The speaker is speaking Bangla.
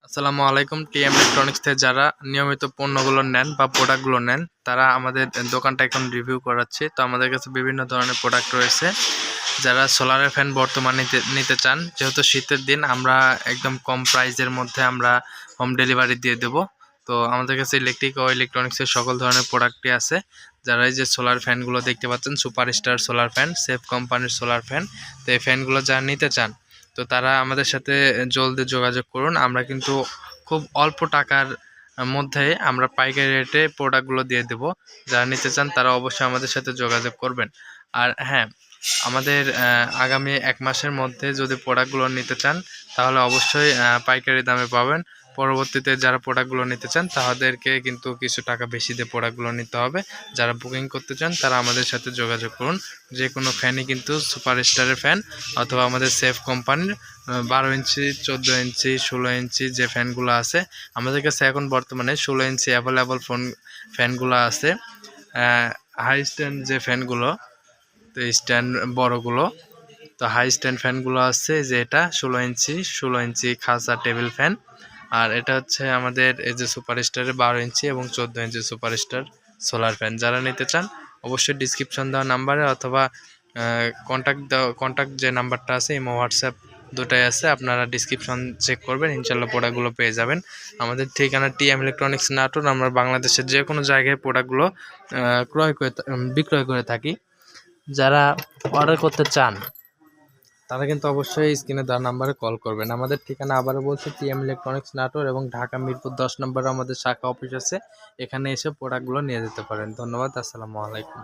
আসসালামু আলাইকুম। টিএম ইলেকট্রনিক্স থেকে যারা নিয়মিত পণ্যগুলো নেন বা প্রোডাক্টগুলো নেন, তারা আমাদের দোকানটা এখন রিভিউ করাচ্ছে। তো আমাদের কাছে বিভিন্ন ধরনের প্রোডাক্ট রয়েছে। যারা সোলারের ফ্যান বর্তমানে নিতে চান, যেহেতু শীতের দিন, আমরা একদম কম প্রাইসের মধ্যে আমরা হোম ডেলিভারি দিয়ে দেব। তো আমাদের কাছে ইলেকট্রিক ও ইলেকট্রনিক্সের সকল ধরনের প্রোডাক্টই আছে। যারা এই যে সোলার ফ্যানগুলো দেখতে পাচ্ছেন, সুপারস্টার সোলার ফ্যান, সেফ কোম্পানির সোলার ফ্যান। তো এই ফ্যানগুলো যারা নিতে চান, তো তারা আমাদের সাথে জলদি যোগাযোগ করুন। আমরা কিন্তু খুব অল্প টাকার মধ্যে আমরা পাইকারি রেটে প্রোডাক্টগুলো দিয়ে দেব। যারা নিতে চান তারা অবশ্যই আমাদের সাথে যোগাযোগ করবেন। আর হ্যাঁ, আমাদের আগামী 1 মাসের মধ্যে যদি প্রোডাক্টগুলো নিতে চান, তাহলে অবশ্যই পাইকারি দামে পাবেন। পরবর্তীতে যারা প্রোডাক্টগুলো নিতে চান তাদেরকে কিন্তু কিছু টাকা বেশি দিয়ে প্রোডাক্টগুলো নিতে হবে। যারা বুকিং করতে চান তারা আমাদের সাথে যোগাযোগ করুন। যে কোনো ফ্যানই কিন্তু সুপারস্টারের ফ্যান অথবা আমাদের সেফ কোম্পানির 12 ইঞ্চি, 14 ইঞ্চি, 16 ইঞ্চি যে ফ্যানগুলো আছে, আমাদের কাছে এখন বর্তমানে 16 ইঞ্চি অ্যাভেলেবল ফ্যানগুলো আছে। হাই স্ট্যান্ড যে ফ্যানগুলো, তো স্ট্যান্ড বড়গুলো, তো হাই স্ট্যান্ড ফ্যানগুলো আছে, যে এটা 16 ইঞ্চি খাঁচা টেবিল ফ্যান। আর এটা হচ্ছে আমাদের এই যে সুপারস্টারের 12 ইঞ্চি এবং 14 ইঞ্চি সুপারস্টার সোলার ফ্যান। যারা নিতে চান অবশ্যই ডিসক্রিপশন দেওয়া নাম্বারে অথবা কন্ট্যাক্ট যে নাম্বারটা আছে, ইমো হোয়াটসঅ্যাপ দুটাই আছে, আপনারা ডিসক্রিপশন চেক করবেন, ইনশাল্লাহ প্রোডাক্টগুলো পেয়ে যাবেন। আমাদের ঠিকানা টিএম ইলেকট্রনিক্স নাটোর। আমরা বাংলাদেশের যে কোনো জায়গায় প্রোডাক্টগুলো বিক্রয় করে থাকি। যারা অর্ডার করতে চান তারা কিন্তু অবশ্যই স্ক্রিনে দেওয়া নাম্বারে কল করবেন। আমাদের ঠিকানা আবারও বলছি, টিএম ইলেকট্রনিক্স নাটোর, এবং ঢাকা মিরপুর 10 নম্বরে আমাদের শাখা অফিস আছে। এখানে এসে প্রোডাক্টগুলো নিয়ে যেতে পারেন। ধন্যবাদ। আসসালামু আলাইকুম।